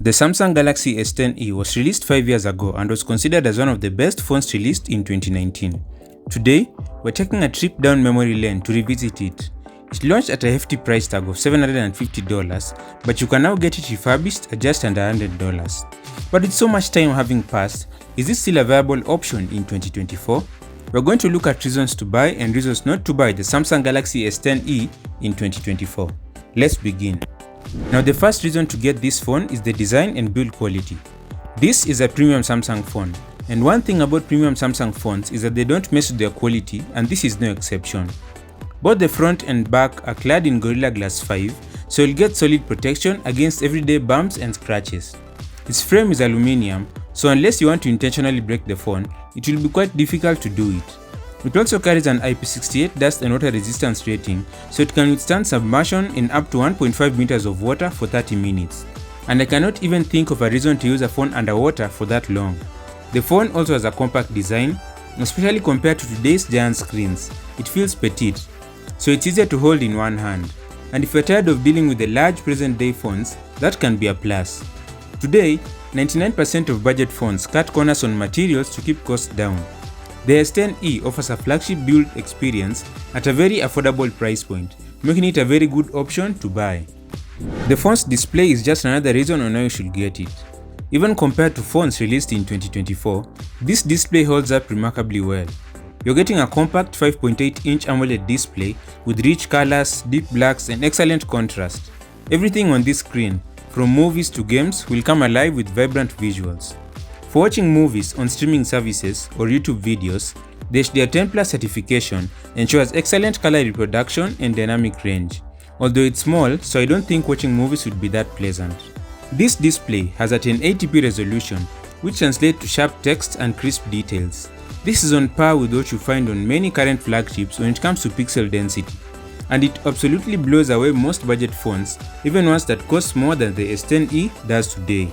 The Samsung Galaxy S10e was released 5 years ago and was considered as one of the best phones released in 2019. Today, we're taking a trip down memory lane to revisit it. It launched at a hefty price tag of $750, but you can now get it refurbished at just under $100. But with so much time having passed, is this still a viable option in 2024? We're going to look at reasons to buy and reasons not to buy the Samsung Galaxy S10e in 2024. Let's begin. Now, the first reason to get this phone is the design and build quality. This is a premium Samsung phone, and one thing about premium Samsung phones is that they don't mess with their quality, and this is no exception. Both the front and back are clad in Gorilla Glass 5, so you'll get solid protection against everyday bumps and scratches. Its frame is aluminum, so unless you want to intentionally break the phone, it will be quite difficult to do it. It also carries an IP68 dust and water resistance rating, so it can withstand submersion in up to 1.5 meters of water for 30 minutes. And I cannot even think of a reason to use a phone underwater for that long. The phone also has a compact design, especially compared to today's giant screens. It feels petite, so it's easier to hold in one hand. And if you're tired of dealing with the large present-day phones, that can be a plus. Today, 99% of budget phones cut corners on materials to keep costs down. The S10e offers a flagship build experience at a very affordable price point, making it a very good option to buy. The phone's display is just another reason on why you should get it. Even compared to phones released in 2024, this display holds up remarkably well. You're getting a compact 5.8-inch AMOLED display with rich colors, deep blacks, and excellent contrast. Everything on this screen, from movies to games, will come alive with vibrant visuals. For watching movies on streaming services or YouTube videos, the HDR10 Plus certification ensures excellent color reproduction and dynamic range, although it's small, so I don't think watching movies would be that pleasant. This display has a 1080p resolution, which translates to sharp text and crisp details. This is on par with what you find on many current flagships when it comes to pixel density, and it absolutely blows away most budget phones, even ones that cost more than the S10e does today.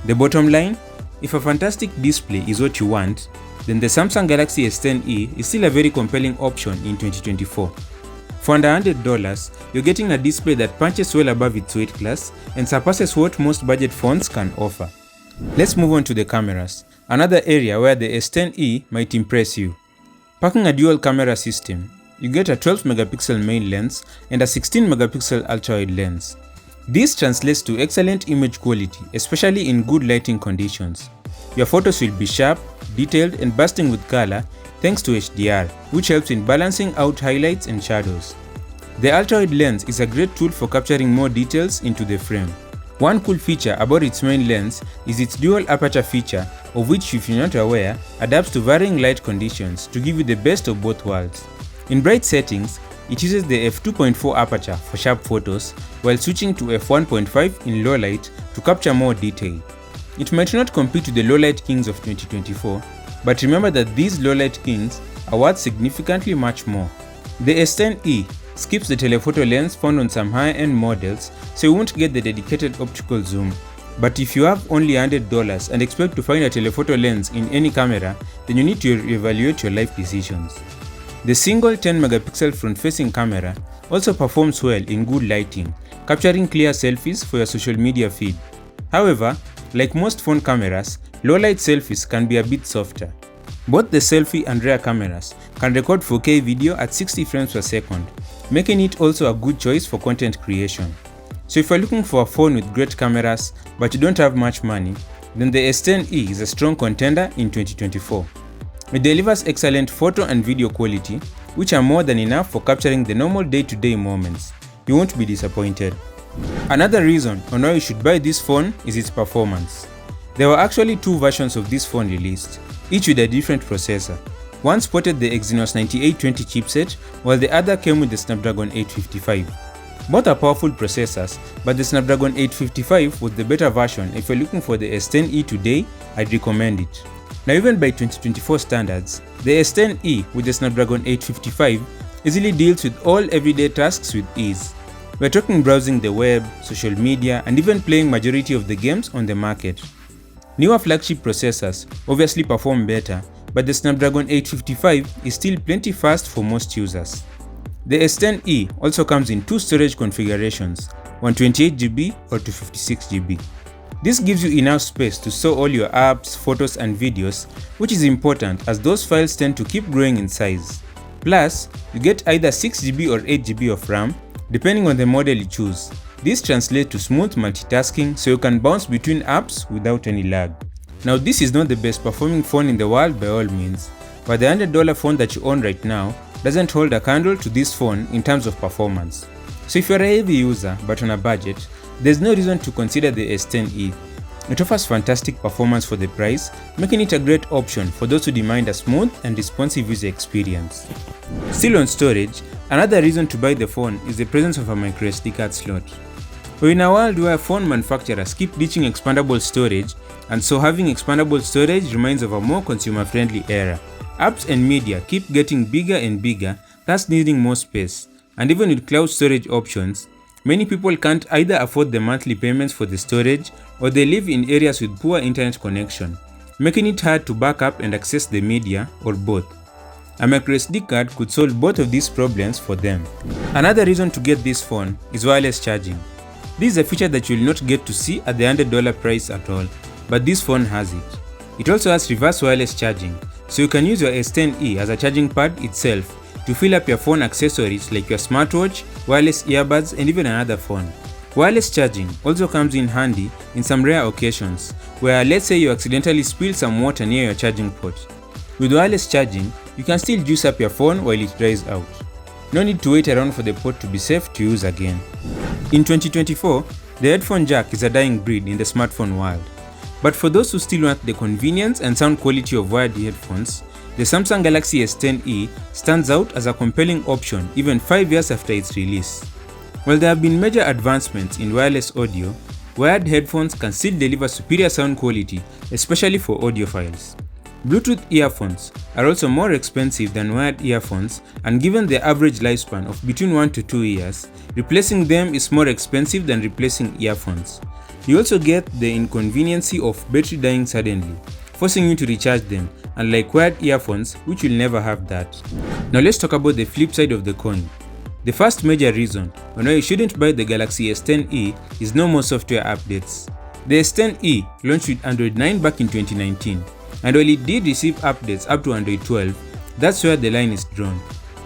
The bottom line? If a fantastic display is what you want, then the Samsung Galaxy S10e is still a very compelling option in 2024. For under $100, you're getting a display that punches well above its weight class and surpasses what most budget phones can offer. Let's move on to the cameras, another area where the S10e might impress you. Packing a dual camera system, you get a 12-megapixel main lens and a 16-megapixel ultra-wide lens. This translates to excellent image quality, especially in good lighting conditions. Your photos will be sharp, detailed, and bursting with color thanks to HDR, which helps in balancing out highlights and shadows. The ultra-wide lens is a great tool for capturing more details into the frame. One cool feature about its main lens is its dual aperture feature, of which, if you're not aware, adapts to varying light conditions to give you the best of both worlds. In bright settings, it uses the f2.4 aperture for sharp photos, while switching to f1.5 in low light to capture more detail. It might not compete with the low light kings of 2024, but remember that these low light kings are worth significantly much more. The S10e skips the telephoto lens found on some high-end models, so you won't get the dedicated optical zoom. But if you have only $100 and expect to find a telephoto lens in any camera, then you need to reevaluate your life decisions. The single 10-megapixel front-facing camera also performs well in good lighting, capturing clear selfies for your social media feed. However, like most phone cameras, low-light selfies can be a bit softer. Both the selfie and rear cameras can record 4K video at 60 frames per second, making it also a good choice for content creation. So if you're looking for a phone with great cameras but you don't have much money, then the S10e is a strong contender in 2024. It delivers excellent photo and video quality, which are more than enough for capturing the normal day-to-day moments. You won't be disappointed. Another reason on why you should buy this phone is its performance. There were actually two versions of this phone released, each with a different processor. One sported the Exynos 9820 chipset, while the other came with the Snapdragon 855. Both are powerful processors, but the Snapdragon 855 was the better version. If you're looking for the S10e today, I'd recommend it. Now, even by 2024 standards, the S10e with the Snapdragon 855 easily deals with all everyday tasks with ease. We're talking browsing the web, social media, and even playing majority of the games on the market. Newer flagship processors obviously perform better, but the Snapdragon 855 is still plenty fast for most users. The S10e also comes in two storage configurations, 128GB or 256GB. This gives you enough space to store all your apps, photos and videos, which is important as those files tend to keep growing in size. Plus, you get either 6GB or 8GB of RAM, depending on the model you choose. This translates to smooth multitasking, so you can bounce between apps without any lag. Now, this is not the best performing phone in the world by all means, but the $100 phone that you own right now doesn't hold a candle to this phone in terms of performance. So if you're a heavy user but on a budget, there's no reason to consider the S10e. It offers fantastic performance for the price, making it a great option for those who demand a smooth and responsive user experience. Still on storage, another reason to buy the phone is the presence of a microSD card slot. We're in a world where phone manufacturers keep ditching expandable storage, and so having expandable storage reminds of a more consumer-friendly era. Apps and media keep getting bigger and bigger, thus needing more space. And even with cloud storage options, many people can't either afford the monthly payments for the storage or they live in areas with poor internet connection, making it hard to back up and access the media or both. A microSD card could solve both of these problems for them. Another reason to get this phone is wireless charging. This is a feature that you will not get to see at the $100 price at all, but this phone has it. It also has reverse wireless charging, so you can use your S10e as a charging pad itself to fill up your phone accessories like your smartwatch, wireless earbuds and even another phone. Wireless charging also comes in handy in some rare occasions where, let's say, you accidentally spill some water near your charging port. With wireless charging, you can still juice up your phone while it dries out. No need to wait around for the port to be safe to use again. In 2024, the headphone jack is a dying breed in the smartphone world. But for those who still want the convenience and sound quality of wired headphones, the Samsung Galaxy S10e stands out as a compelling option even 5 years after its release. While there have been major advancements in wireless audio, wired headphones can still deliver superior sound quality, especially for audiophiles. Bluetooth earphones are also more expensive than wired earphones, and given the average lifespan of between 1 to 2 years, replacing them is more expensive than replacing earphones. You also get the inconvenience of battery dying suddenly, forcing you to recharge them, unlike wired earphones, which will never have that. Now let's talk about the flip side of the coin. The first major reason why you shouldn't buy the Galaxy S10e is no more software updates. The S10e launched with Android 9 back in 2019, and while it did receive updates up to Android 12, that's where the line is drawn.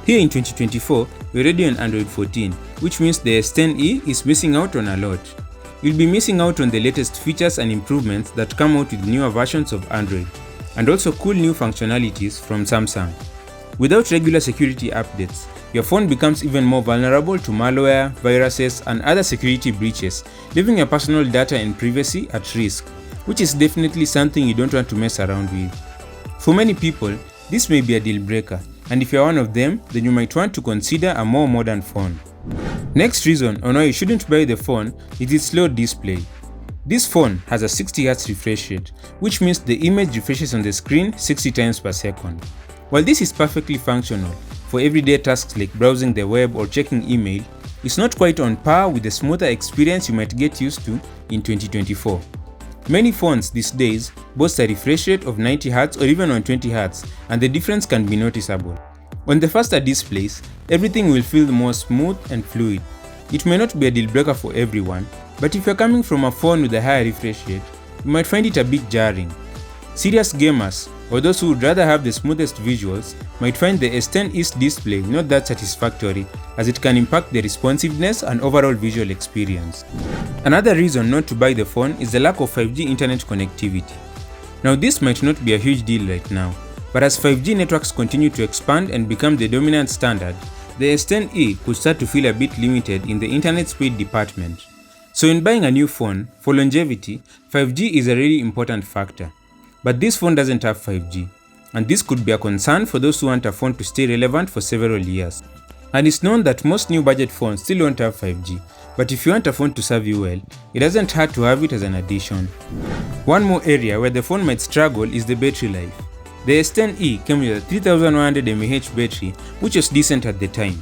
Here in 2024, we're already on Android 14, which means the S10e is missing out on a lot. You'll be missing out on the latest features and improvements that come out with newer versions of Android, and also cool new functionalities from Samsung. Without regular security updates, your phone becomes even more vulnerable to malware, viruses, and other security breaches, leaving your personal data and privacy at risk, which is definitely something you don't want to mess around with. For many people, this may be a deal breaker, and if you're one of them, then you might want to consider a more modern phone. Next reason on why you shouldn't buy the phone is its slow display. This phone has a 60Hz refresh rate, which means the image refreshes on the screen 60 times per second. While this is perfectly functional for everyday tasks like browsing the web or checking email, it's not quite on par with the smoother experience you might get used to in 2024. Many phones these days boast a refresh rate of 90Hz or even 120Hz, and the difference can be noticeable. On the faster displays, everything will feel more smooth and fluid. It may not be a deal breaker for everyone, but if you're coming from a phone with a higher refresh rate, you might find it a bit jarring. Serious gamers, or those who would rather have the smoothest visuals, might find the S10e's display not that satisfactory, as it can impact the responsiveness and overall visual experience. Another reason not to buy the phone is the lack of 5G internet connectivity. Now, this might not be a huge deal right now, but as 5G networks continue to expand and become the dominant standard, the S10e could start to feel a bit limited in the internet speed department. So in buying a new phone, for longevity, 5G is a really important factor. But this phone doesn't have 5G, and this could be a concern for those who want a phone to stay relevant for several years. And it's known that most new budget phones still don't have 5G, but if you want a phone to serve you well, it doesn't hurt to have it as an addition. One more area where the phone might struggle is the battery life. The S10e came with a 3100 mAh battery, which was decent at the time.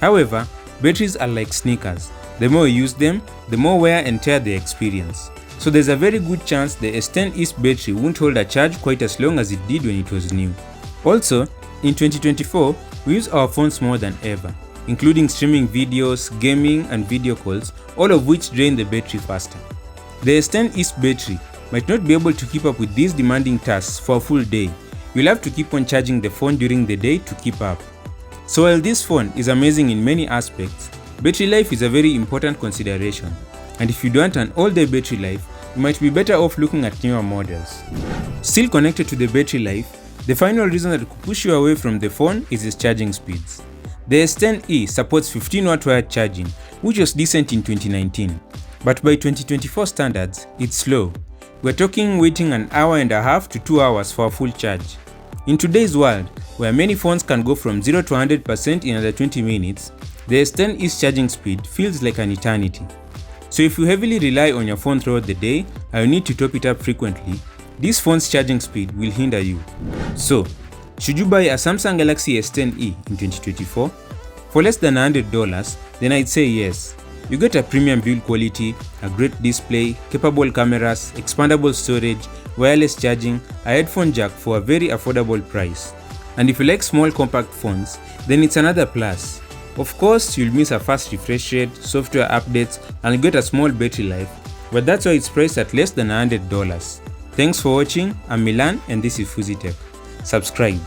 However, batteries are like sneakers. The more you use them, the more wear and tear they experience. So there's a very good chance the S10e's battery won't hold a charge quite as long as it did when it was new. Also, in 2024, we use our phones more than ever, including streaming videos, gaming, and video calls, all of which drain the battery faster. The S10e's battery might not be able to keep up with these demanding tasks for a full day. You'll have to keep on charging the phone during the day to keep up. So while this phone is amazing in many aspects, battery life is a very important consideration. And if you don't want an all-day battery life, you might be better off looking at newer models. Still connected to the battery life, the final reason that could push you away from the phone is its charging speeds. The S10e supports 15-watt wired charging, which was decent in 2019, but by 2024 standards, it's slow. We're talking waiting an hour and a half to 2 hours for a full charge. In today's world, where many phones can go from 0 to 100% in under 20 minutes, the S10e's charging speed feels like an eternity. So if you heavily rely on your phone throughout the day and you need to top it up frequently, this phone's charging speed will hinder you. So, should you buy a Samsung Galaxy S10e in 2024? For less than $100, then I'd say yes. You get a premium build quality, a great display, capable cameras, expandable storage, wireless charging, a headphone jack for a very affordable price. And if you like small compact phones, then it's another plus. Of course, you'll miss a fast refresh rate, software updates, and get a small battery life, but that's why it's priced at less than $100. Thanks for watching. I'm Milan and this is Fuzzy Tech. Subscribe.